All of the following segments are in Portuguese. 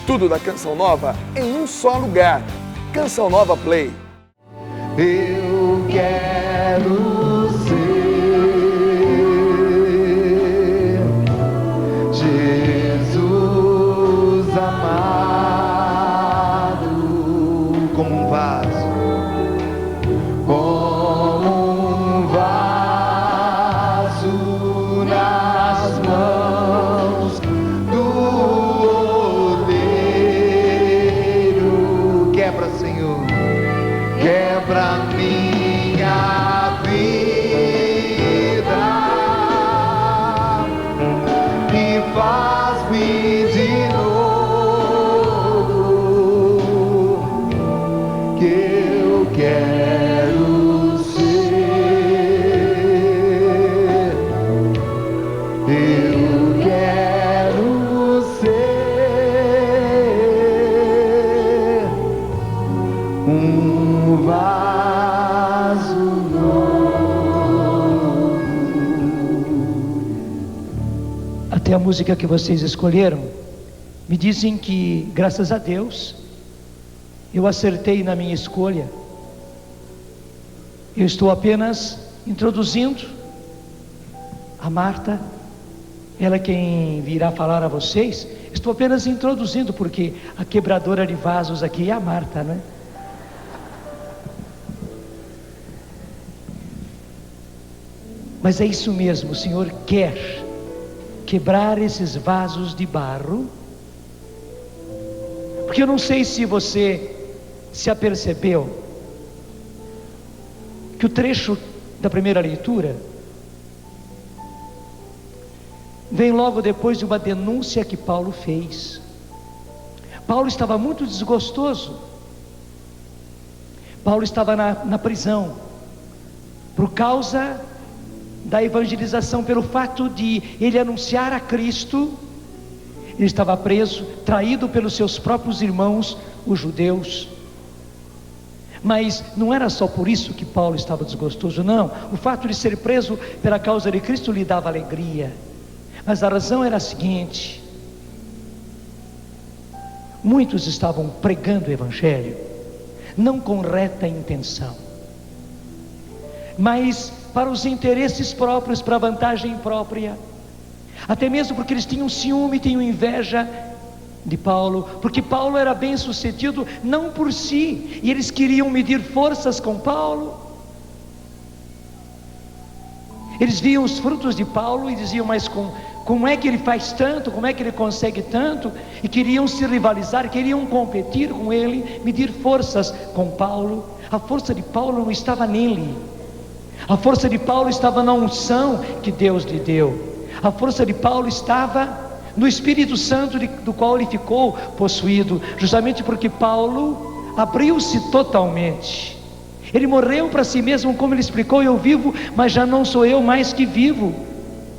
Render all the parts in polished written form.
Tudo da Canção Nova em um só lugar. Canção Nova Play. Eu quero ser Jesus amado, como um vaso, nas mãos do oleiro. Quebra, Senhor, quebra minha vida e faz-me de novo, que eu quero ser, eu quero ser um vaso novo. Até a música que vocês escolheram, me dizem que, graças a Deus, eu acertei na minha escolha. Eu estou apenas introduzindo a Marta, ela quem virá falar a vocês. Estou apenas introduzindo, porque a quebradora de vasos aqui é a Marta, não é? Mas é isso mesmo, o Senhor quer quebrar esses vasos de barro, porque eu não sei se você se apercebeu que o trecho da primeira leitura vem logo depois de uma denúncia que Paulo fez. Paulo estava muito desgostoso. Paulo estava na prisão por causa da evangelização, pelo fato de ele anunciar a Cristo. Ele estava preso, traído pelos seus próprios irmãos, os judeus. Mas não era só por isso que Paulo estava desgostoso, não. O fato de ser preso pela causa de Cristo lhe dava alegria. Mas a razão era a seguinte: muitos estavam pregando o Evangelho, não com reta intenção, mas para os interesses próprios, para a vantagem própria. Até mesmo porque eles tinham ciúme, tinham inveja de Paulo, porque Paulo era bem sucedido, não por si, e eles queriam medir forças com Paulo. Eles viam os frutos de Paulo e diziam: mas como é que ele faz tanto, como é que ele consegue tanto? E queriam se rivalizar, queriam competir com ele, medir forças com Paulo. A força de Paulo não estava nele, a força de Paulo estava na unção que Deus lhe deu. A força de Paulo estava no Espírito Santo do qual ele ficou possuído, justamente porque Paulo abriu-se totalmente. Ele morreu para si mesmo, como ele explicou: eu vivo, mas já não sou eu mais que vivo,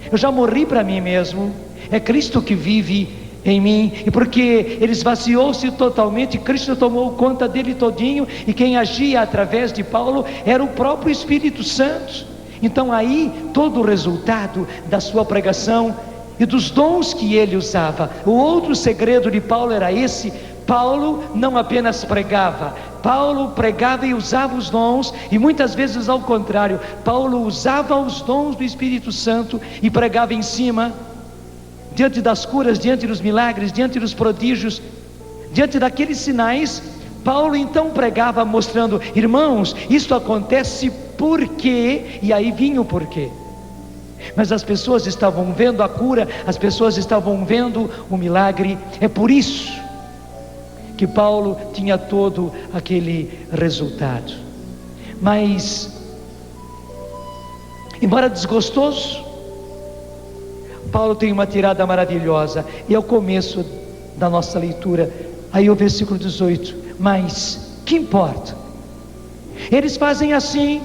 eu já morri para mim mesmo, é Cristo que vive em mim. E porque ele esvaziou-se totalmente, Cristo tomou conta dele todinho, e quem agia através de Paulo era o próprio Espírito Santo. Então aí todo o resultado da sua pregação e dos dons que ele usava. O outro segredo de Paulo era esse: Paulo não apenas pregava, Paulo pregava e usava os dons, e muitas vezes ao contrário, Paulo usava os dons do Espírito Santo e pregava em cima, diante das curas, diante dos milagres, diante dos prodígios, diante daqueles sinais. Paulo então pregava mostrando: irmãos, isto acontece porque, e aí vinha o porquê. Mas as pessoas estavam vendo a cura, as pessoas estavam vendo o milagre. É por isso que Paulo tinha todo aquele resultado. Mas, embora desgostoso, Paulo tem uma tirada maravilhosa, e é o começo da nossa leitura, aí o versículo 18: mas que importa? Eles fazem assim,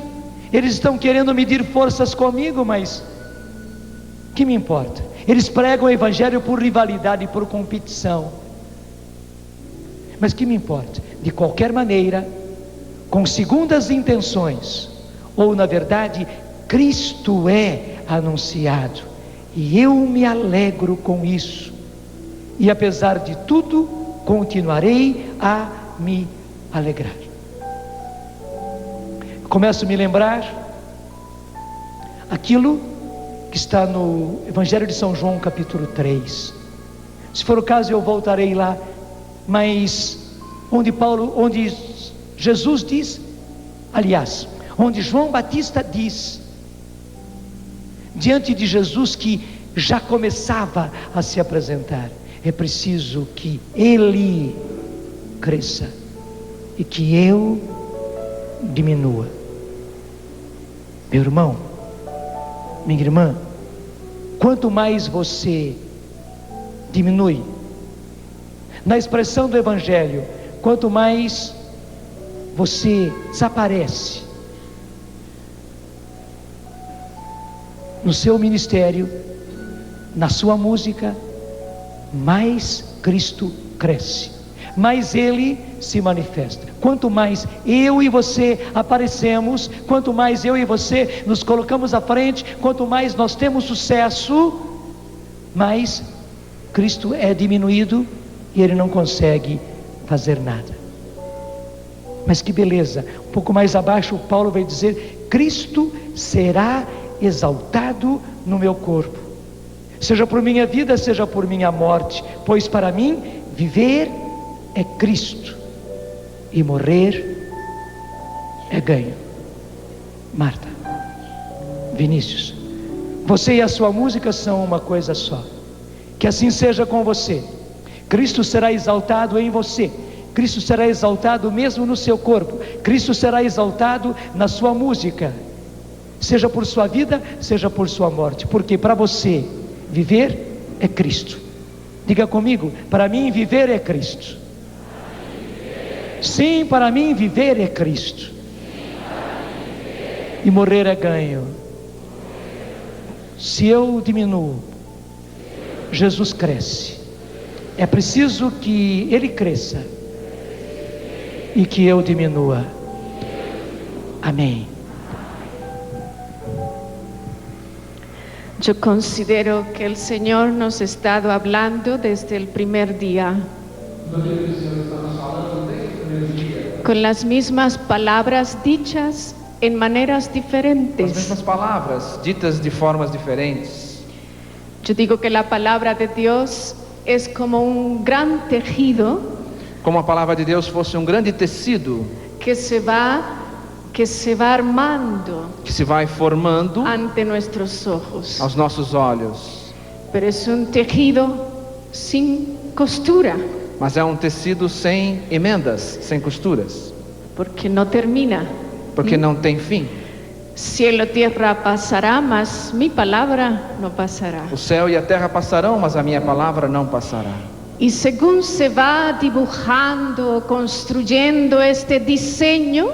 eles estão querendo medir forças comigo, mas que me importa? Eles pregam o Evangelho por rivalidade, por competição, mas que me importa? De qualquer maneira, com segundas intenções, ou na verdade, Cristo é anunciado, e eu me alegro com isso. E apesar de tudo, continuarei a me alegrar. Começo a me lembrar aquilo que está no Evangelho de São João, capítulo 3. Se for o caso, eu voltarei lá, mas onde Jesus diz, aliás, onde João Batista diz, diante de Jesus que já começava a se apresentar: é preciso que Ele cresça e que eu diminua. Meu irmão, minha irmã, quanto mais você diminui, na expressão do Evangelho, quanto mais você desaparece no seu ministério, na sua música, mais Cristo cresce, mais Ele se manifesta. Quanto mais eu e você aparecemos, quanto mais eu e você nos colocamos à frente, quanto mais nós temos sucesso, mais Cristo é diminuído e Ele não consegue fazer nada. Mas que beleza, um pouco mais abaixo Paulo vai dizer: Cristo será exaltado no meu corpo, seja por minha vida, seja por minha morte, pois para mim viver é Cristo e morrer é ganho. Marta, Vinícius, você e a sua música são uma coisa só. Que assim seja com você. Cristo será exaltado em você, Cristo será exaltado mesmo no seu corpo, Cristo será exaltado na sua música, seja por sua vida, seja por sua morte, porque para você viver é Cristo. Diga comigo: para mim viver é Cristo. Sim, para mim viver é Cristo. E morrer é ganho. Se eu diminuo, Jesus cresce. É preciso que Ele cresça e que eu diminua. Amém. Yo considero que el Señor nos ha estado hablando desde el primer día, con las mismas palabras dichas en maneras As diferentes. mesmas palavras, ditas de formas diferentes. Yo digo que la palabra de Dios es como un gran tejido Como a palavra de Deus fosse um grande tecido que se va armando que se vai formando ante nuestros ojos. aos nossos olhos. Pero es un tejido sin costura, Mas é um tecido sem emendas, sem costuras, porque no termina. porque não tem fim. Cielo, tierra pasará, mas mi palabra no pasará. O céu e a terra passarão, mas a minha palavra não passará. Y según se va dibujando, construyendo este diseño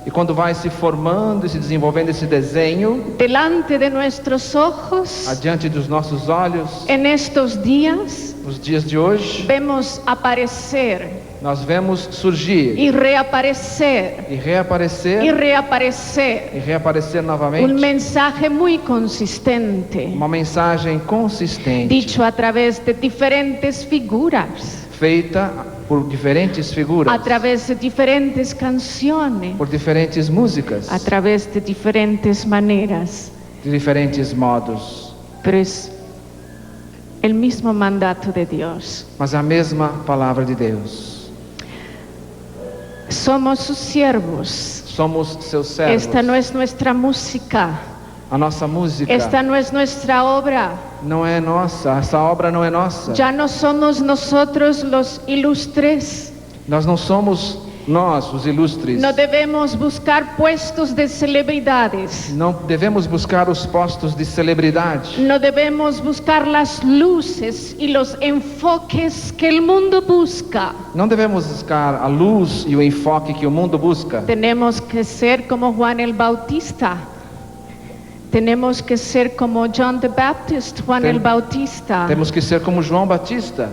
E quando vai se formando e se desenvolvendo esse desenho delante de nuestros ojos, adiante dos nossos olhos, en estos días nos dias de hoje, vemos aparecer nós vemos surgir y reaparecer e reaparecer y reaparecer e reaparecer un novamente mensaje muy consistente, uma mensagem consistente, dicho a través de diferentes figuras, feita por diferentes figuras, a través de diferentes canciones, por diferentes músicas, a través de diferentes maneras, de diferentes modos, pero es el mismo mandato de Dios. mas a mesma palavra de Deus. Somos sus siervos. Somos seus servos. Esta no es nuestra música, A nossa música esta no es nuestra obra. não é nossa, essa obra não é nossa. Ya no somos nosotros los ilustres. Nós não somos nós, os ilustres. No debemos buscar puestos de celebridades. Não devemos buscar os postos de celebridade. No debemos buscar las luces y los enfoques que el mundo busca. Não devemos buscar a luz e o enfoque que o mundo busca. Tenemos que ser como Juan el Bautista. Tenemos que ser como John the Baptist, Juan el Bautista. Temos que ser como João Batista.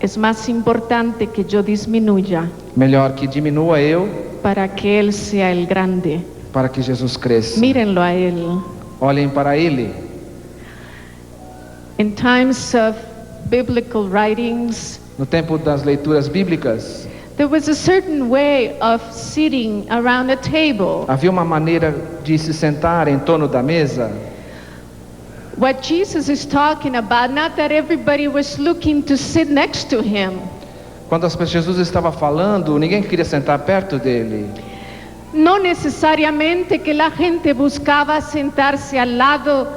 Es más importante que yo disminuya Melhor que diminua eu para que Él sea el grande. para que Jesus cresça. Mírenlo a Él. Olhem para Ele. In times of biblical writings, No tempo das leituras bíblicas, there was a certain way of sitting around a table. havia uma maneira de se sentar em torno da mesa. What Jesus is talking about, not that everybody was looking to sit next to him. Quando Jesus estava falando, ninguém queria sentar perto dele. No necesariamente que la gente buscaba sentarse al lado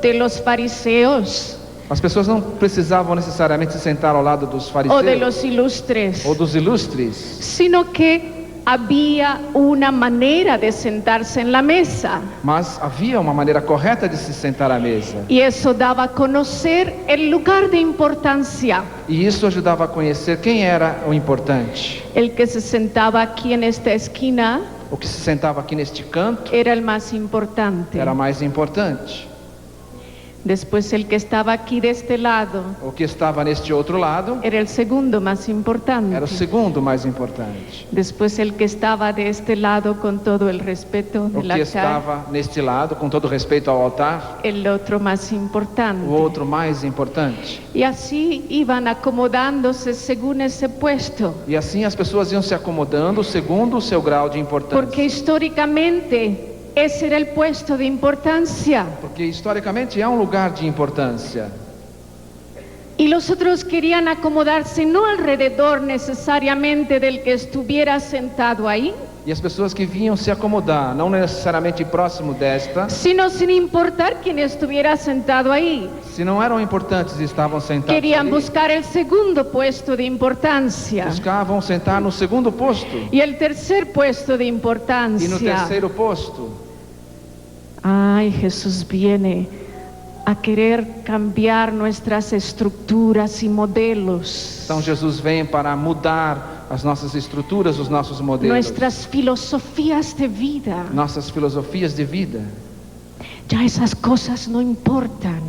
de los fariseos As pessoas não precisavam necessariamente se sentar ao lado dos o de fariseus los ilustres, ou dos ilustres, sino que había una manera de sentarse en la mesa. mas havia uma maneira correta de se sentar à mesa. Y eso daba a conocer el lugar de importancia. E isso ajudava a conhecer quem era o importante. El que se sentaba aquí en esta esquina O que se sentava aqui neste canto era el más importante. era mais importante. Después el que estaba aquí de este lado O que estava neste outro lado era el segundo más importante. era o segundo mais importante. Después el que estaba de este lado, con todo el respeto O del que altar, estava neste lado, com todo respeito ao altar, el otro más importante. o outro mais importante. Y así iban acomodándose según ese puesto. E assim as pessoas iam se acomodando segundo o seu grau de importância. Porque históricamente ese era el puesto de importancia. Porque historicamente é um lugar de importância. Y los otros querían acomodarse no alrededor necesariamente del que estuviera sentado ahí, E as pessoas que vinham se acomodar, não necessariamente próximo desta, sino sin importar quién estuviera sentado ahí. se não eram importantes e estavam sentados Querían ali, buscar el segundo puesto de importancia buscavam sentar no segundo posto y el tercer puesto de e no importancia. terceiro posto. Ay, Jesús viene a querer cambiar nuestras estructuras y modelos, Então Jesus vem para mudar as nossas estruturas, os nossos modelos, nuestras filosofías de vida. nossas filosofias de vida. Ya esas cosas no importan.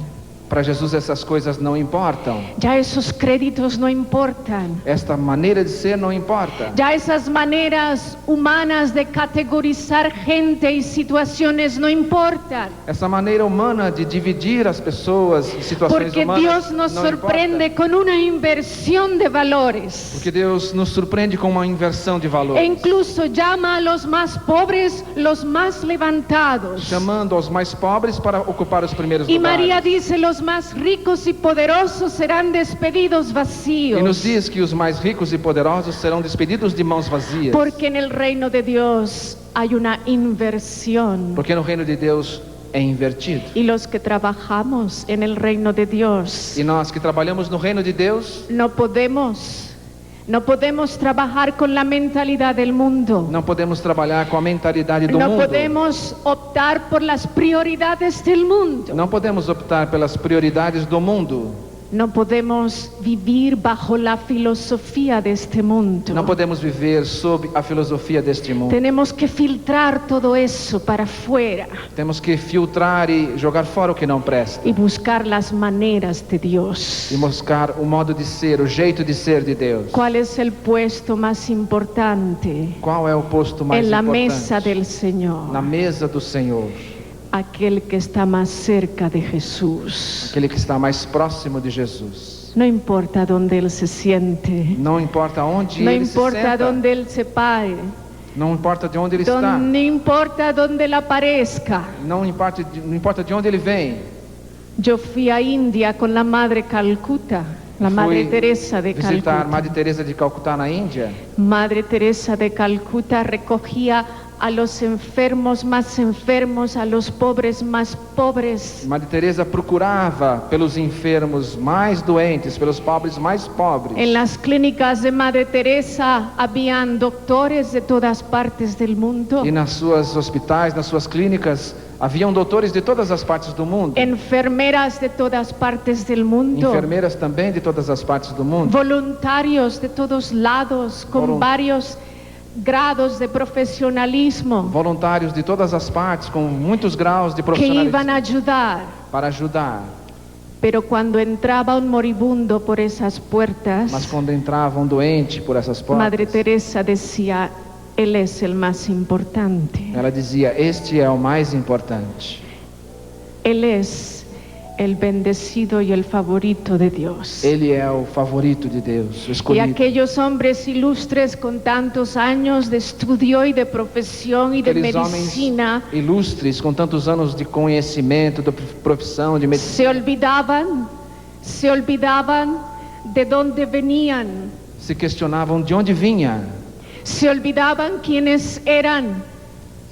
Para Jesus essas coisas não importam. Ya esos créditos no importan. Esta maneira de ser não importa. Ya esas maneras humanas de categorizar gente y situaciones no importan. Essa maneira humana de dividir as pessoas em situações Porque humanas Dios nos não sorprende importa. con una inversión de valores. Porque Deus nos surpreende com uma inversão de valores. E incluso llama a los más pobres los más levantados. Chamando aos mais pobres para ocupar os primeiros Y lugares. María dice, los más ricos y poderosos serán despedidos E nos vacíos. diz que os mais ricos e poderosos serão despedidos de mãos vazias. Porque en el reino de Dios hay una inversión. Porque no reino de Deus é invertido. Y los que trabajamos en el reino de Dios, E nós que trabalhamos no reino de Deus, no podemos trabajar con la mentalidad del mundo. não podemos trabalhar com a mentalidade do No mundo. podemos optar por las prioridades del mundo. Não podemos optar pelas prioridades do mundo. No podemos vivir bajo la filosofía de este mundo. Não podemos viver sob a filosofia deste mundo. Tenemos que filtrar todo eso para afuera Temos que filtrar e jogar fora o que não presta. y buscar las maneras de Dios. E buscar o modo de ser, o jeito de ser de Deus. ¿Cuál es el puesto más importante Qual é o posto mais en la importante? mesa del Señor? Na mesa do Senhor. Aquel que está más cerca de Jesús. Aquele que está mais próximo de Jesus. No importa dónde Él se siente, Não importa onde no ele se importa senta. dónde Él se pare, Não importa de onde ele está. no importa dónde Él aparezca. Não importa de onde ele vem. Yo fui a India con la Madre Calcuta, la Madre Fui Teresa de visitar Calcuta. Madre Teresa de Calcutá na Índia. Madre Teresa de Calcuta recogía a los enfermos más enfermos, a los pobres más pobres. Madre Teresa procurava pelos enfermos mais doentes, pelos pobres mais pobres. En las clínicas de Madre Teresa habían doctores de todas partes del mundo, E nas suas hospitais, nas suas clínicas, haviam doutores de todas as partes do mundo. enfermeras de todas partes del mundo, Enfermeiras também de todas as partes do mundo. voluntarios de todos lados con Volun- varios grados de profesionalismo Voluntários de todas as partes, com muitos graus de que iban profissionalismo a ayudar. para ajudar. Pero cuando entraba un moribundo por esas puertas, Mas quando entrava um doente por essas Madre portas, Teresa decía, Él es el más importante. ela dizia: este é o mais importante. Él es el bendecido y el favorito de Dios. Ele é o favorito de Deus, o Y escolhido. aquellos hombres ilustres con tantos años de estudio y de profesión y de Aqueles homens medicina ilustres, com tantos anos de conhecimento, de profissão, de medicina, se olvidaban de dónde venían, se questionavam de onde vinha, se olvidaban quiénes eran,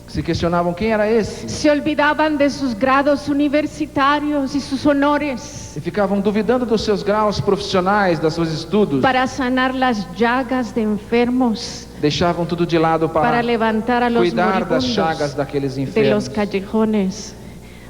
se questionavam quem era esse, se olvidaban de sus grados universitarios y sus honores e ficavam duvidando dos seus graus profissionais, dos seus estudos, para sanar las llagas de enfermos, deixavam tudo de lado para para levantar a los cuidar das chagas moribundos daqueles de los enfermos. callejones,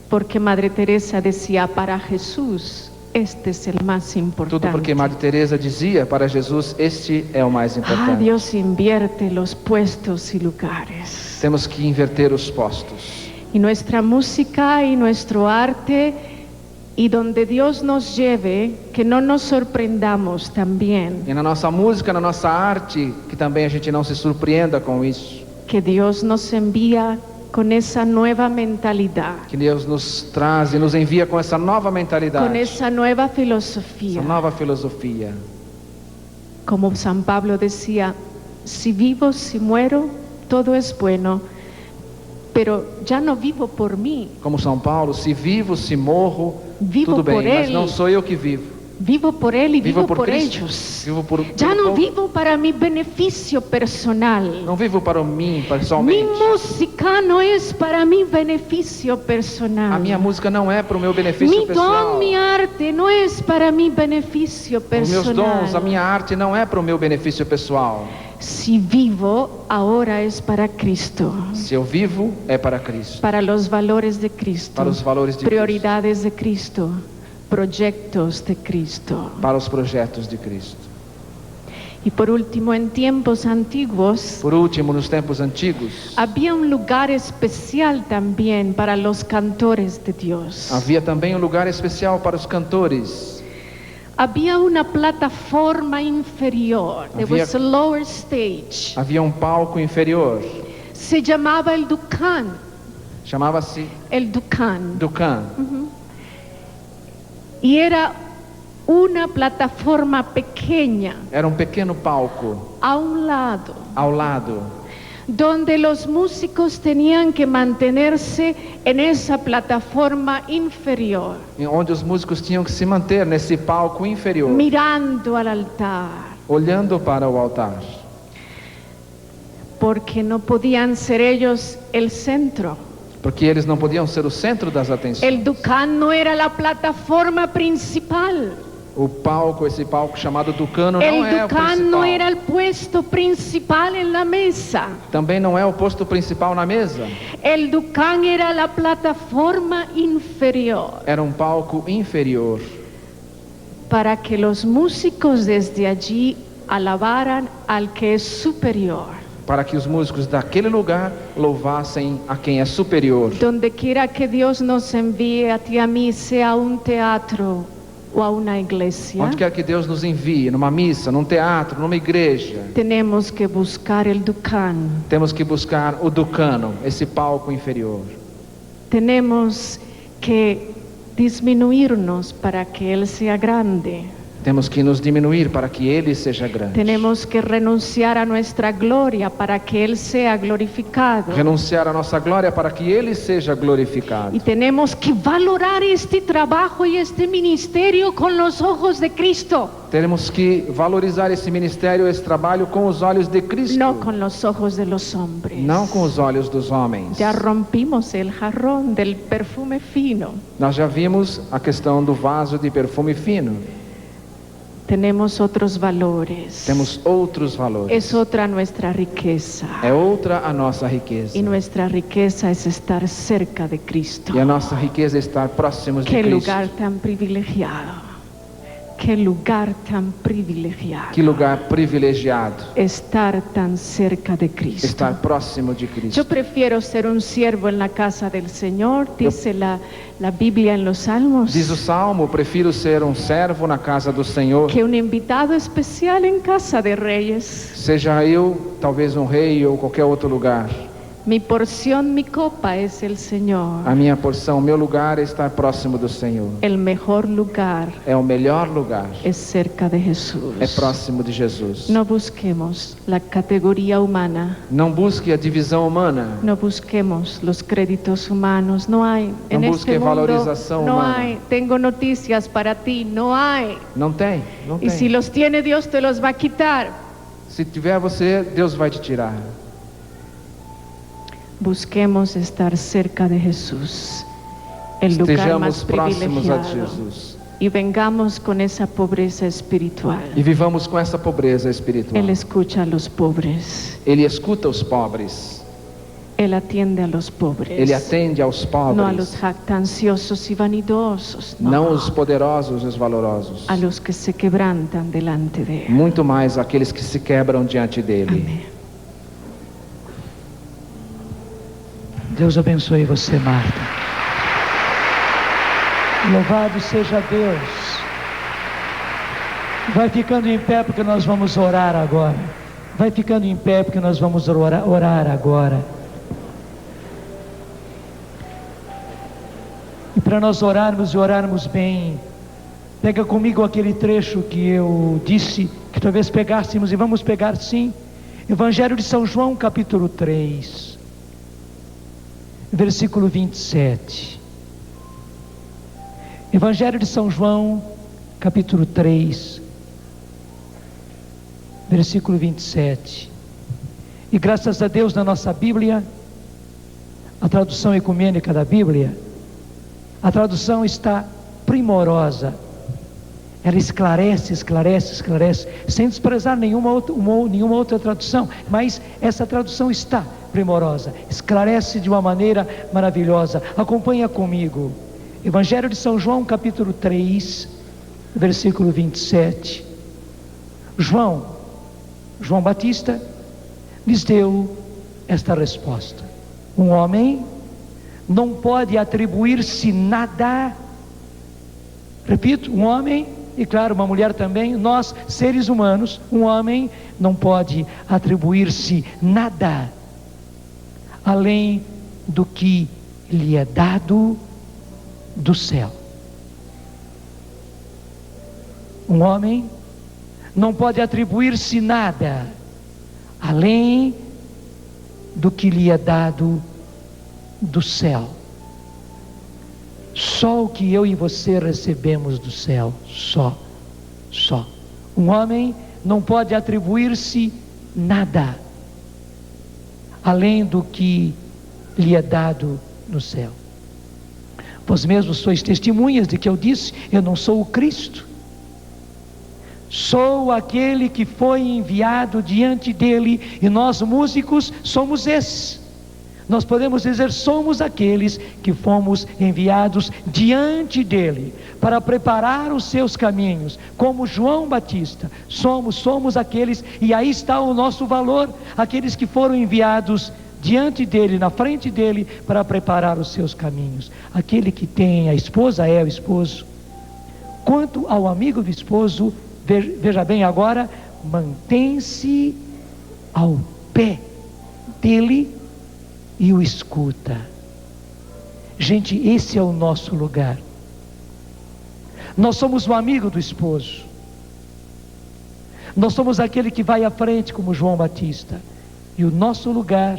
porque Madre Teresa decía, para Jesús este es el más importante. Tudo porque Madre Teresa dizia para Jesus, este é o mais Ah, importante. Dios invierte los puestos y lugares. Temos que inverter os postos. Y nuestra música y nuestro arte, y donde Dios nos lleve, que no nos sorprendamos también, E na nossa música, na nossa arte, que também a gente não se surpreenda com isso. que Dios nos envía con esa nueva mentalidad, Que Deus nos traz e nos envia com essa nova mentalidade, con esa nueva essa filosofía. nova filosofia. Como San Pablo decía, si vivo, si muero, todo es bueno, pero ya no vivo por mí, Como São Paulo, se vivo, se morro, Vivo tudo bem, por mas Ele. não sou eu que vivo. vivo por Él y vivo por Cristo. ellos. Vivo por Ya pelo no povo. vivo para mi beneficio personal. Não vivo para mim, Mi pessoalmente. música no es para mi beneficio personal. A minha música não é para o meu benefício Mi pessoal. don, mi arte no es para mi beneficio Os meus personal. dons, a minha arte não é para o meu benefício pessoal. Si vivo, ahora es para Cristo, Se eu vivo, é para Cristo. para los valores de Cristo, Para os valores de prioridades de Cristo, proyectos de Cristo. Cristo. Para os projetos de Cristo. Y por último, en tiempos antiguos, Por último, nos tempos antigos, había un lugar especial también para los cantores de Dios. havia também um lugar especial para os cantores. Había una plataforma inferior. There Había- was a lower stage. Havia um palco inferior. Se llamaba el Ducán. Chamava-se El Ducán. Ducan. Y era una plataforma pequeña Era um pequeno palco a un lado, ao lado, donde los músicos tenían que mantenerse en esa plataforma inferior, onde os músicos tinham que se manter nesse palco inferior, mirando al altar, olhando para o altar, porque no podían ser ellos el centro. porque eles não podiam ser o centro das atenções. El Ducán no era la plataforma principal. O palco, esse palco chamado Ducano, El não é o Ducán principal. no era el puesto principal en la mesa. Também não é o posto principal na mesa. El Ducán era la plataforma inferior, Era um palco inferior, para que los músicos desde allí alabaran al que es superior. para que os músicos daquele lugar louvassem a quem é superior. Donde quiera que Dios nos envíe, a ti y a mí, sea a un teatro o a una iglesia, Onde quer que Deus nos envie, numa missa, num teatro, numa igreja, tenemos que buscar el Ducán. temos que buscar o Ducano, esse palco inferior. Tenemos que disminuirnos para que Él sea grande. Temos que nos diminuir para que Ele seja grande. Tenemos que renunciar a nuestra gloria para que Él sea glorificado. Renunciar à nossa glória para que Ele seja glorificado. Y tenemos que valorar este trabajo y este ministerio con los ojos de Cristo, Temos que valorizar esse ministério, esse trabalho com os olhos de Cristo, no con los ojos de los hombres. não com os olhos dos homens. Ya rompimos el jarrón del perfume fino. Nós já vimos a questão do vaso de perfume fino. Tenemos otros valores. Temos outros valores. Es otra nuestra riqueza. É outra a nossa riqueza. Y nuestra riqueza es estar cerca de Cristo. E a nossa riqueza é estar próximos de Qué Cristo. lugar tan privilegiado. Qué lugar tan privilegiado. Que lugar privilegiado Estar tan cerca de Cristo. estar próximo de Cristo. Yo prefiero ser un siervo en la casa del Señor, dice la Biblia en los Salmos, Diz o Salmo, prefiro ser um servo na casa do Senhor, que un invitado especial en casa de reyes. seja eu, talvez um rei ou qualquer outro lugar. Mi porción, mi copa es el Señor. A minha porção, o meu lugar é estar próximo do Senhor. El mejor lugar É o melhor lugar. es cerca de Jesús. É próximo de Jesus. No busquemos la categoría humana. Não busque a divisão humana. No busquemos los créditos humanos. No hay en No este busque mundo. valorización No humana. hay. Tengo noticias para ti. No hay. Não tem, não Y si tem. los tiene Dios te los va a quitar. Se tiver você, Deus vai te tirar. Busquemos estar cerca de Jesús, el lugar más Estejamos próximos a privilegiado, Jesus. y vengamos con esa pobreza espiritual. E vivamos com essa pobreza espiritual. Él escucha a los pobres, Ele escuta os pobres. Él atiende a los pobres, Ele atende aos no a los pobres. jactanciosos y vanidosos, no, Não os poderosos e os valorosos. a los que se quebrantan delante de Él. Muito mais aqueles que se quebram diante dele. Amén. Deus abençoe você, Marta. Louvado seja Deus. Vai ficando em pé porque nós vamos orar agora. Vai ficando em pé porque nós vamos orar agora. E para nós orarmos e orarmos bem, pega comigo aquele trecho que eu disse, que talvez pegássemos, e vamos pegar sim. Evangelho de São João, capítulo 3. Versículo 27. Evangelho de São João, capítulo 3, versículo 27. E graças a Deus na nossa Bíblia, a tradução ecumênica da Bíblia, a tradução está primorosa. Ela esclarece, sem desprezar nenhuma outra tradução, mas essa tradução está primorosa, esclarece de uma maneira maravilhosa. Acompanha comigo, Evangelho de São João, capítulo 3, versículo 27. João Batista lhes deu esta resposta: um homem não pode atribuir-se nada, repito, um homem, e claro, uma mulher também, nós, seres humanos, um homem não pode atribuir-se nada além do que lhe é dado do céu. Um homem não pode atribuir-se nada além do que lhe é dado do céu. Só o que eu e você recebemos do céu, só. Um homem não pode atribuir-se nada além do que lhe é dado no céu. Vós mesmos sois testemunhas de que eu disse: eu não sou o Cristo, sou aquele que foi enviado diante dele, e nós músicos somos esses. Nós podemos dizer: somos aqueles que fomos enviados diante dele para preparar os seus caminhos, como João Batista. Somos aqueles, e aí está o nosso valor, aqueles que foram enviados diante dele, na frente dele, para preparar os seus caminhos. Aquele que tem a esposa é o esposo. Quanto ao amigo do esposo, veja bem agora, mantém-se ao pé dele e o escuta. Gente, esse é o nosso lugar. Nós somos o amigo do esposo. Nós somos aquele que vai à frente, como João Batista. E o nosso lugar,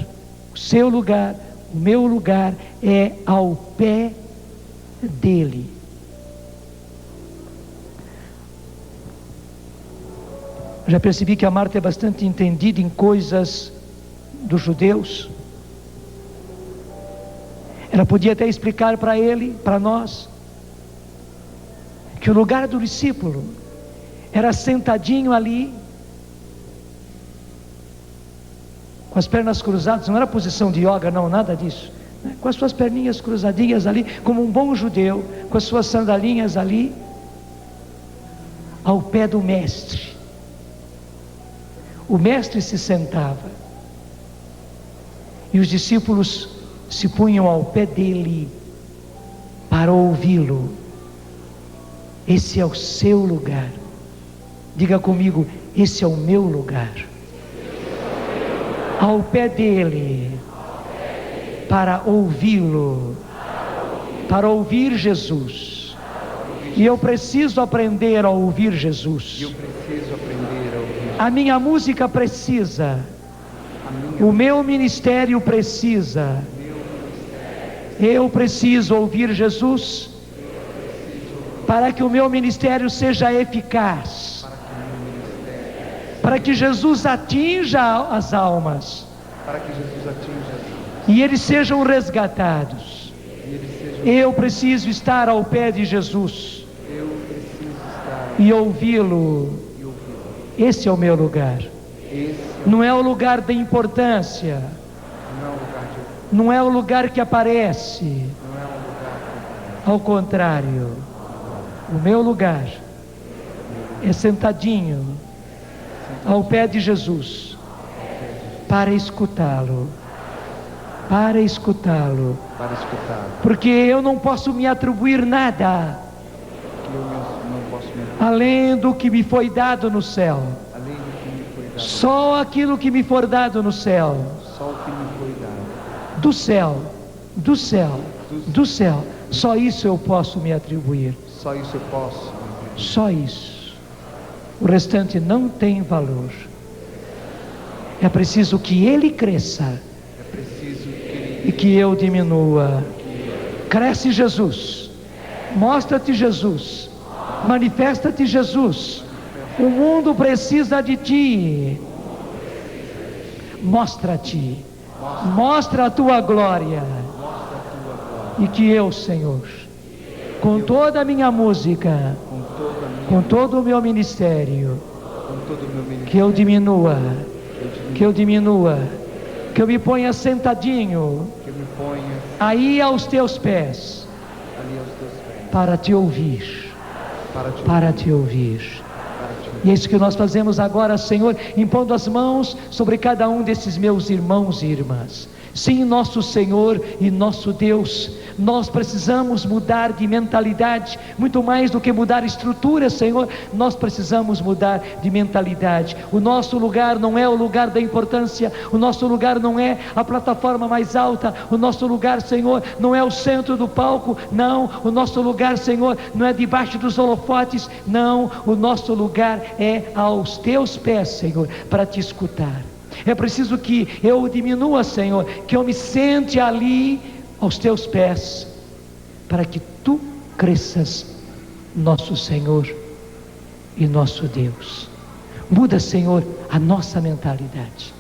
o seu lugar, o meu lugar é ao pé dele. Já percebi que a Marta é bastante entendida em coisas dos judeus. Ela podia até explicar para ele, para nós, que o lugar do discípulo era sentadinho ali, com as pernas cruzadas. Não era posição de yoga, não, nada disso, né? Com as suas perninhas cruzadinhas ali, como um bom judeu, com as suas sandalinhas ali, ao pé do mestre. O mestre se sentava e os discípulos se punham ao pé dele para ouvi-lo. Esse é o seu lugar. Diga comigo: esse é o meu lugar. Ao pé dele para ouvi-lo, para ouvir Jesus. E eu preciso aprender a ouvir Jesus. A minha música precisa, o meu ministério precisa. Eu preciso ouvir Jesus para que o meu ministério seja eficaz, para que Jesus atinja as almas e eles sejam resgatados. Eu preciso estar ao pé de Jesus e ouvi-lo. Esse é o meu lugar. Não é o lugar da importância, não é o lugar que aparece. Ao contrário, o meu lugar é sentadinho ao pé de Jesus, para escutá-lo, porque eu não posso me atribuir nada além do que me foi dado no céu. Só aquilo que me for dado no céu, do céu, só isso eu posso me atribuir. Só isso. O restante não tem valor. É preciso que ele cresça e que eu diminua. Cresce, Jesus. Mostra-te, Jesus. Manifesta-te, Jesus. O mundo precisa de ti. Mostra-te. Mostra a tua glória. E que eu, Senhor, com toda a minha música, com todo o meu ministério, que eu diminua, que eu me ponha sentadinho aí aos teus pés, para te ouvir. E é isso que nós fazemos agora, Senhor, impondo as mãos sobre cada um desses meus irmãos e irmãs. Sim, nosso Senhor e nosso Deus, nós precisamos mudar de mentalidade, muito mais do que mudar estrutura, Senhor, nós precisamos mudar de mentalidade. O nosso lugar não é o lugar da importância, o nosso lugar não é a plataforma mais alta, o nosso lugar, Senhor, não é o centro do palco, não, o nosso lugar, Senhor, não é debaixo dos holofotes, não, o nosso lugar é aos teus pés, Senhor, para te escutar. É preciso que eu diminua, Senhor, que eu me sente ali aos teus pés, para que tu cresças, nosso Senhor e nosso Deus. Muda, Senhor, a nossa mentalidade.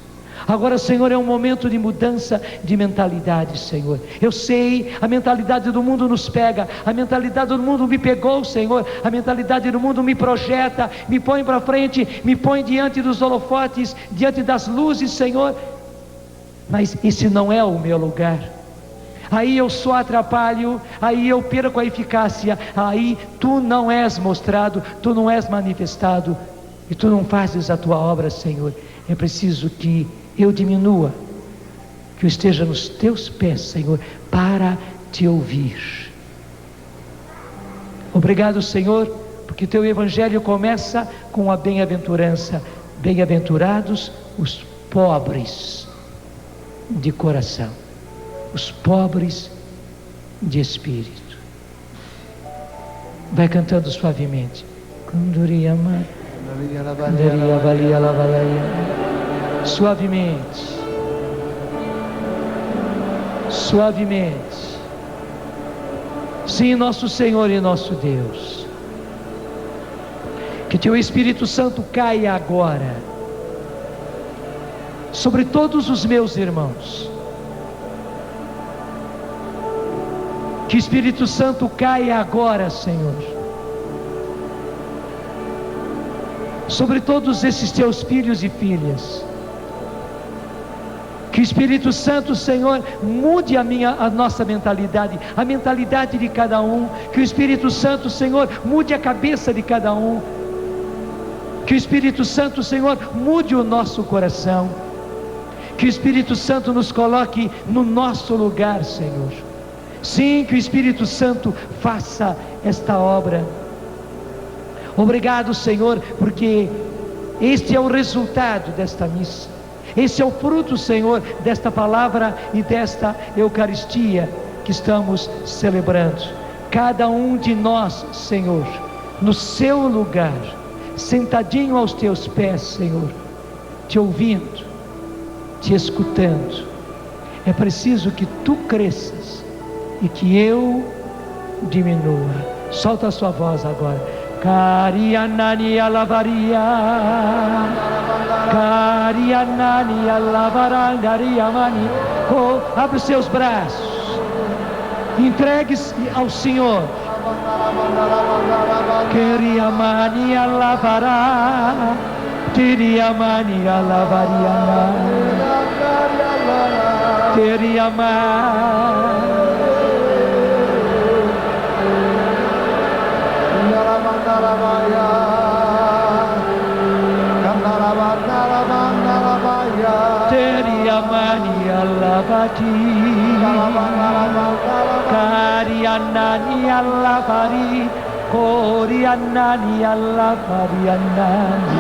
Agora, Senhor, é um momento de mudança de mentalidade, Senhor. Eu sei, a mentalidade do mundo nos pega, a mentalidade do mundo me pegou, Senhor, a mentalidade do mundo me projeta, me põe para frente, me põe diante dos holofotes, diante das luzes, Senhor, mas esse não é o meu lugar. Aí eu só atrapalho, aí eu perco a eficácia, aí tu não és mostrado, tu não és manifestado, e tu não fazes a tua obra, Senhor. É preciso que eu diminua, que eu esteja nos teus pés, Senhor, para te ouvir. Obrigado, Senhor, porque teu evangelho começa com a bem-aventurança. Bem-aventurados os pobres de coração, os pobres de espírito. Vai cantando suavemente. Suavemente, suavemente. Sim, nosso Senhor e nosso Deus, que teu Espírito Santo caia agora sobre todos os meus irmãos. Que o Espírito Santo caia agora, Senhor, sobre todos esses teus filhos e filhas. Que o Espírito Santo, Senhor, mude a nossa mentalidade, a mentalidade de cada um. Que o Espírito Santo, Senhor, mude a cabeça de cada um. Que o Espírito Santo, Senhor, mude o nosso coração. Que o Espírito Santo nos coloque no nosso lugar, Senhor. Sim, que o Espírito Santo faça esta obra. Obrigado, Senhor, porque este é o resultado desta missa. Esse é o fruto, Senhor, desta palavra e desta Eucaristia que estamos celebrando. Cada um de nós, Senhor, no seu lugar, sentadinho aos teus pés, Senhor, te ouvindo, te escutando. É preciso que tu cresças e que eu diminua. Solta a sua voz agora. Carianani alavaria, Carianani alavarangaria mani. Oh, abre os seus braços, entregue-se ao Senhor. Queriamani alavará, Tiriamani alavariana, Teriamani. Teriamani alavati, Karianani alavari, Korianani alavarianani,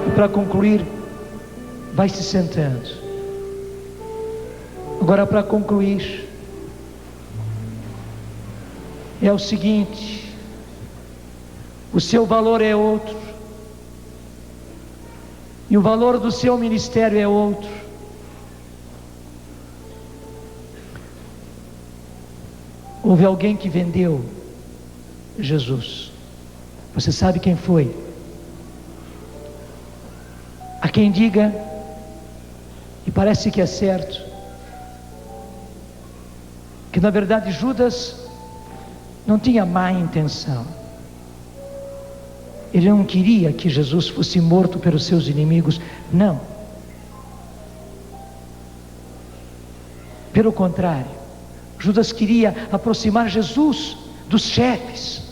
E para concluir, vai se sentando. Agora, para concluir, é o seguinte: o seu valor é outro, e o valor do seu ministério é outro. Houve alguém que vendeu Jesus. Você sabe quem foi? Há quem diga, e parece que é certo, que na verdade Judas não tinha má intenção. Ele não queria que Jesus fosse morto pelos seus inimigos, não. Pelo contrário, Judas queria aproximar Jesus dos chefes,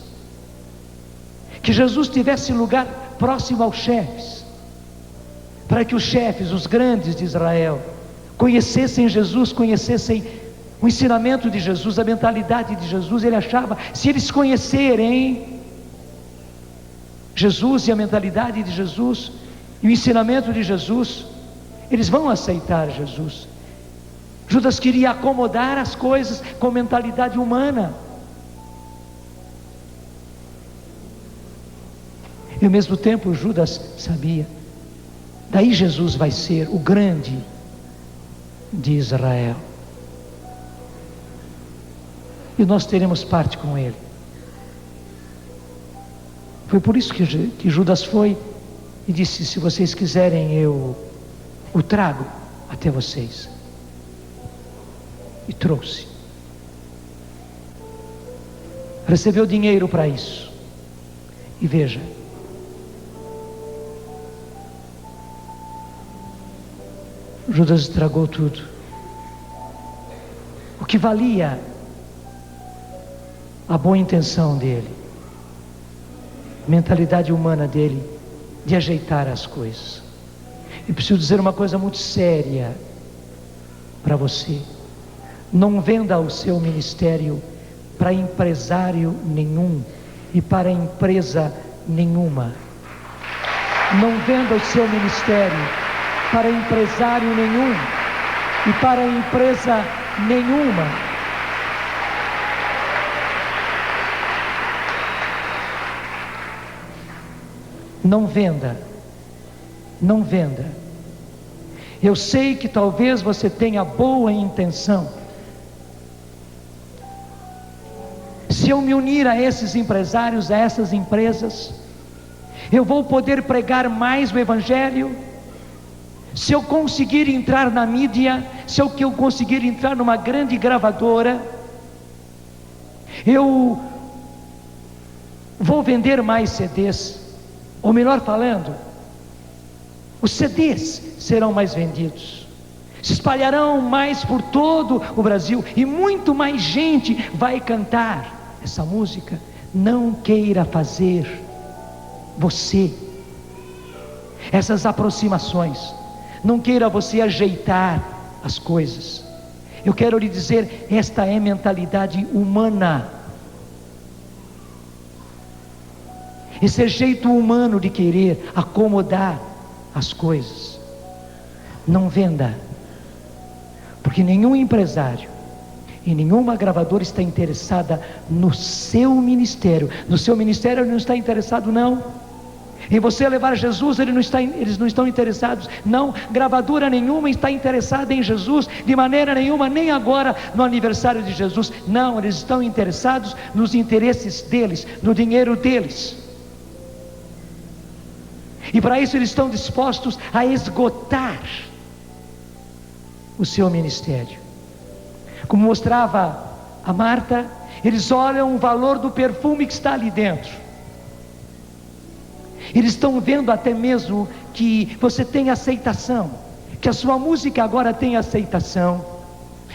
que Jesus tivesse lugar próximo aos chefes, para que os chefes, os grandes de Israel, conhecessem Jesus, conhecessem o ensinamento de Jesus, a mentalidade de Jesus. Ele achava, se eles conhecerem Jesus e a mentalidade de Jesus e o ensinamento de Jesus, eles vão aceitar Jesus. Judas queria acomodar as coisas com mentalidade humana, e ao mesmo tempo Judas sabia, daí Jesus vai ser o grande de Israel, e nós teremos parte com ele. Foi por isso que Judas foi e disse: se vocês quiserem, eu o trago até vocês. E trouxe. Recebeu dinheiro para isso. E veja, Judas estragou tudo. O que valia a boa intenção dele, mentalidade humana dele, de ajeitar as coisas. E preciso dizer uma coisa muito séria para você: não venda o seu ministério para empresário nenhum e para empresa nenhuma. Não venda o seu ministério para empresário nenhum e para empresa nenhuma. Não venda, não venda. Eu sei que talvez você tenha boa intenção. Se eu me unir a esses empresários, a essas empresas, eu vou poder pregar mais o Evangelho. Se eu conseguir entrar na mídia, se eu conseguir entrar numa grande gravadora, eu vou vender mais CDs. Ou melhor falando, os CDs serão mais vendidos, se espalharão mais por todo o Brasil, e muito mais gente vai cantar essa música. Não queira fazer você essas aproximações, não queira você ajeitar as coisas. Eu quero lhe dizer, esta é mentalidade humana, esse é jeito humano de querer acomodar as coisas. Não venda, porque nenhum empresário e nenhuma gravadora está interessada no seu ministério. No seu ministério ele não está interessado, não. Em você levar Jesus, eles não estão interessados, não. Gravadora nenhuma está interessada em Jesus, de maneira nenhuma, nem agora no aniversário de Jesus. Não, eles estão interessados nos interesses deles, no dinheiro deles. E para isso eles estão dispostos a esgotar o seu ministério. Como mostrava a Marta, eles olham o valor do perfume que está ali dentro. Eles estão vendo até mesmo que você tem aceitação, que a sua música agora tem aceitação.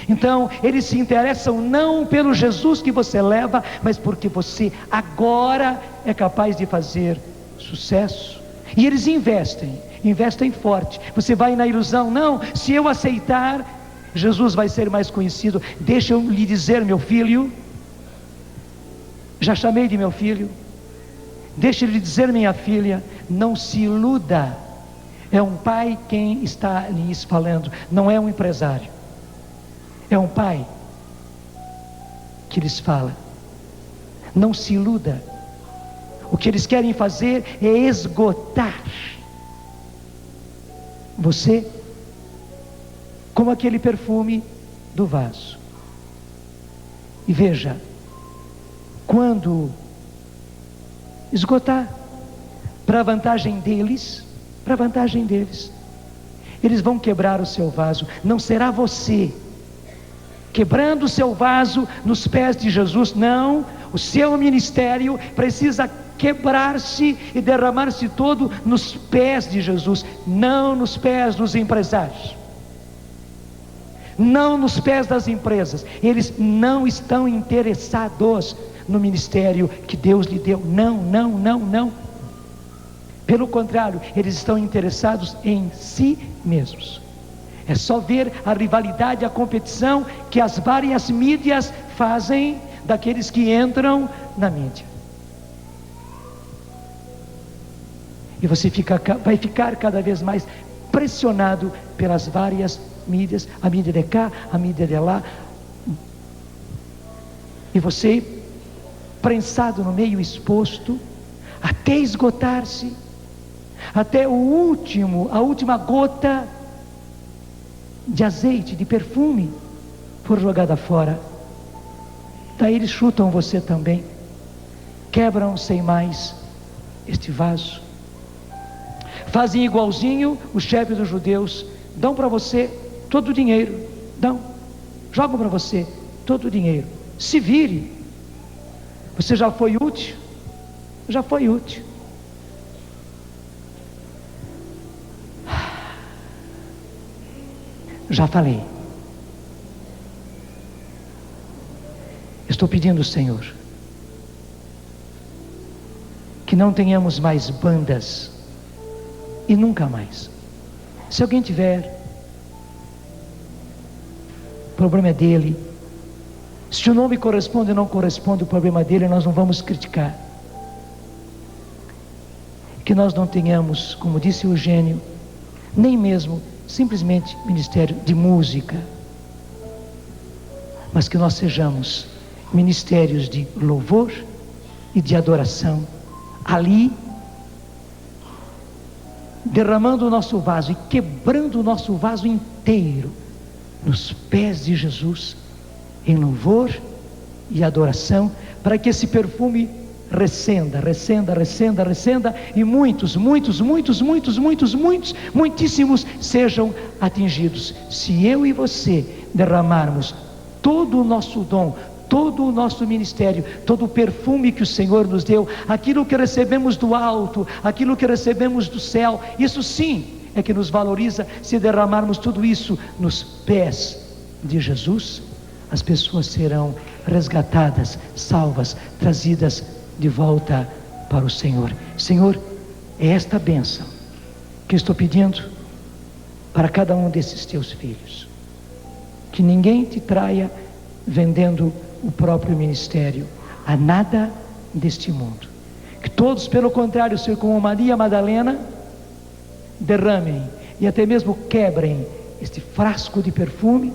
Então eles se interessam não pelo Jesus que você leva, mas porque você agora é capaz de fazer sucesso. E eles investem forte. Você vai na ilusão, não, se eu aceitar, Jesus vai ser mais conhecido. Deixa eu lhe dizer, meu filho, já chamei de meu filho, deixa eu lhe dizer, minha filha, não se iluda. É um pai quem está lhes falando, não é um empresário. É um pai que lhes fala. Não se iluda. O que eles querem fazer é esgotar você, como aquele perfume do vaso. E veja, quando esgotar, para a vantagem deles, eles vão quebrar o seu vaso. Não será você quebrando o seu vaso nos pés de Jesus, não. O seu ministério precisa quebrar-se e derramar-se todo nos pés de Jesus, não nos pés dos empresários, não nos pés das empresas. Eles não estão interessados no ministério que Deus lhe deu, não. Pelo contrário, eles estão interessados em si mesmos. É só ver a rivalidade, a competição que as várias mídias fazem daqueles que entram na mídia. E você vai ficar cada vez mais pressionado pelas várias mídias, a mídia de cá, a mídia de lá. E você, prensado no meio, exposto, até esgotar-se, até a última gota de azeite, de perfume, for jogada fora. Daí eles chutam você também, quebram sem mais este vaso. Fazem igualzinho os chefes dos judeus, dão para você todo o dinheiro, jogam para você todo o dinheiro. Se vire, você já foi útil, já falei. Estou pedindo ao Senhor que não tenhamos mais bandas, e nunca mais. Se alguém tiver, o problema é dele. Se o nome corresponde ou não corresponde, o problema dele, nós não vamos criticar. Que nós não tenhamos, como disse Eugênio, nem mesmo simplesmente ministério de música, mas que nós sejamos ministérios de louvor e de adoração, ali derramando o nosso vaso e quebrando o nosso vaso inteiro nos pés de Jesus, em louvor e adoração, para que esse perfume recenda, e muitíssimos sejam atingidos. Se eu e você derramarmos todo o nosso dom, todo o nosso ministério, todo o perfume que o Senhor nos deu, aquilo que recebemos do alto, aquilo que recebemos do céu, isso sim é que nos valoriza. Se derramarmos tudo isso nos pés de Jesus, as pessoas serão resgatadas, salvas, trazidas de volta para o Senhor. Senhor, é esta bênção que eu estou pedindo para cada um desses teus filhos. Que ninguém te traia vendendo o próprio ministério a nada deste mundo. Que todos, pelo contrário, sejam como Maria Madalena, derramem e até mesmo quebrem este frasco de perfume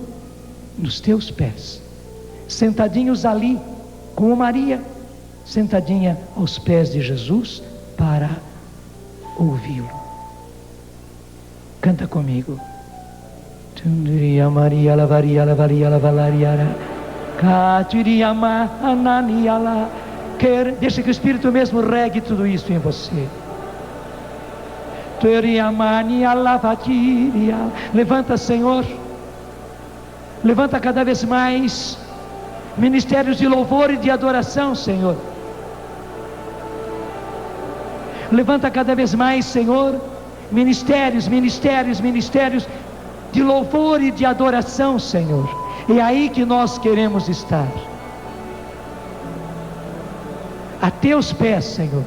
nos teus pés, sentadinhos ali, como Maria, sentadinha aos pés de Jesus, para ouvi-lo. Canta comigo. Tundiria Maria lavaria lavaria lavalaria catiria ma ananiala. Deixa que o Espírito mesmo regue tudo isso em você. Turia mania lavatiria. Levanta, Senhor. Levanta cada vez mais ministérios de louvor e de adoração, Senhor. Levanta cada vez mais, Senhor, ministérios de louvor e de adoração, Senhor. É aí que nós queremos estar, a teus pés, Senhor,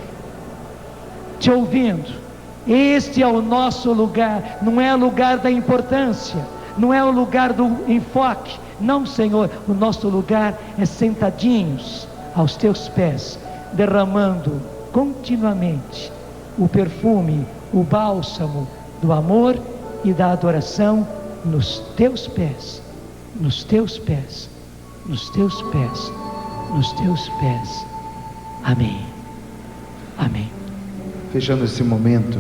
te ouvindo. Este é o nosso lugar, não é o lugar da importância, não é o lugar do enfoque, não, Senhor. O nosso lugar é sentadinhos aos teus pés, derramando continuamente o perfume, o bálsamo do amor e da adoração nos teus pés, nos teus pés, nos teus pés, nos teus pés. Amém. Amém. Fechando esse momento,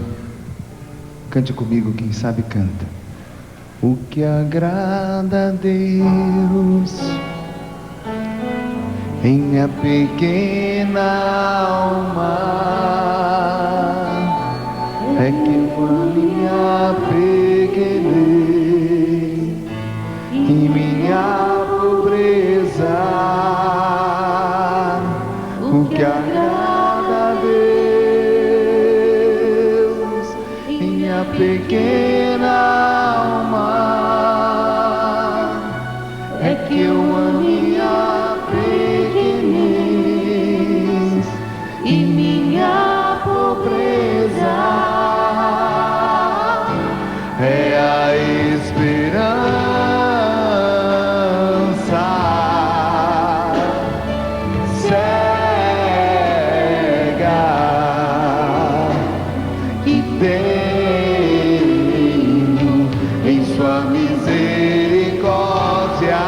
cante comigo, quem sabe canta. O que agrada a Deus em minha pequena alma é que minha pequenez e minha pobreza. O que agrada a Deus em minha pequena alma é que eu amo minha pequenez e minha pobreza. É a esperança cega que tenho em sua misericórdia.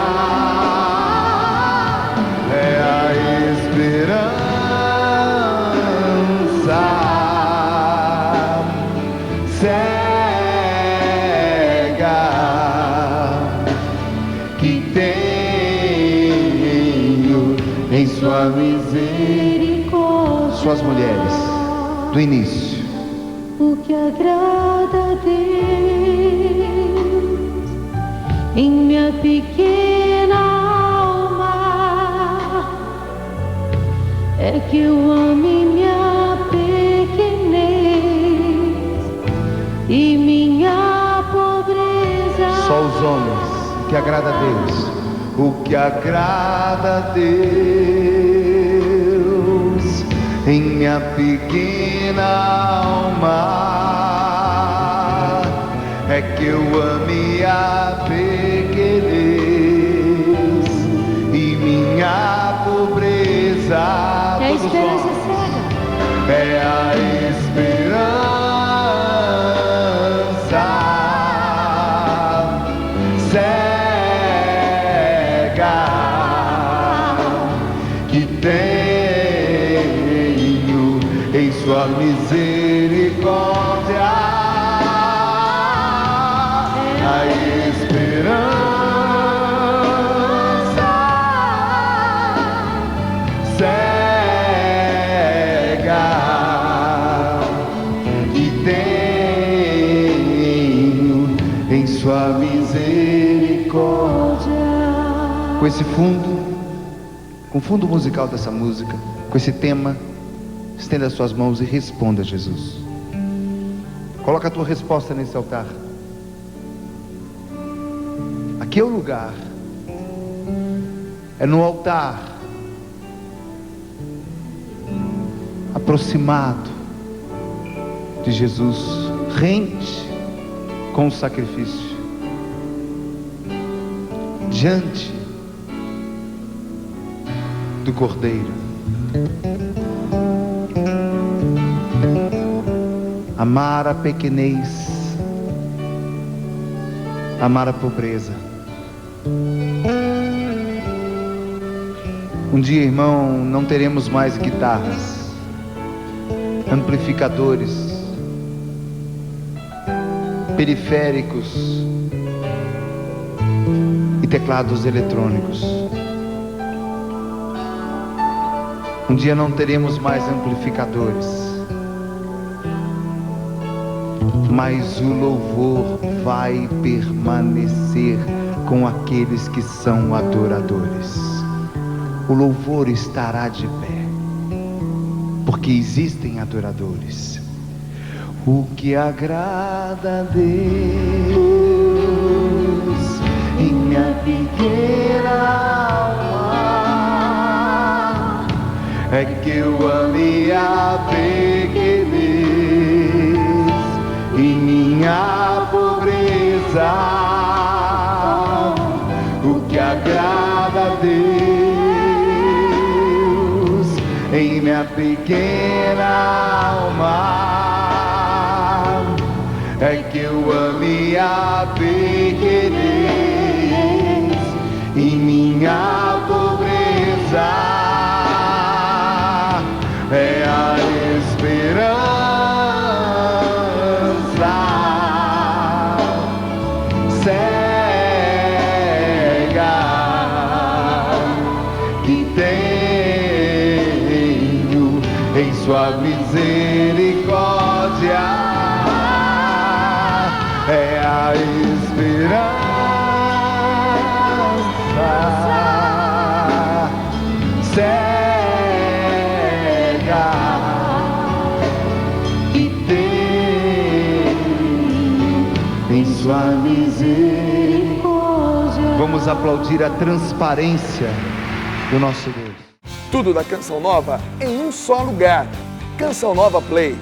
É a esperança cega que tenho em sua misericórdia. Suas mulheres do início. O que agrada a Deus em minha pequena alma é que eu ame minha pequenez e minha pobreza. Só os homens. O que agrada a Deus. O que agrada a Deus em minha pequena alma é que eu ame a pequenez e minha pobreza. É a Todos esperança nós. cega. É a esperança cega que tenho em sua misericórdia. A esperança cega que tenho em sua misericórdia. Com esse fundo, com o fundo musical dessa música, com esse tema, estenda as suas mãos e responda a Jesus. Coloca a tua resposta nesse altar. Aqui é o lugar. É no altar, aproximado de Jesus, rente com o sacrifício, diante do Cordeiro. Amar a pequenez, amar a pobreza. Um dia, irmão, não teremos mais guitarras, amplificadores, periféricos e teclados eletrônicos. Um dia não teremos mais amplificadores, mas o louvor vai permanecer com aqueles que são adoradores. O louvor estará de pé, porque existem adoradores. O que agrada a Deus em minha pequena alma é que eu ame a pequenez e minha pobreza. O que agrada a Deus em minha pequena alma é que eu ame a pequenez e minha pobreza. É a esperança cega que tenho em sua misericórdia. É a esperança cega que tem em sua misericórdia. Vamos aplaudir a transparência do nosso Deus. Tudo da Canção Nova em um só lugar. Canção Nova Play.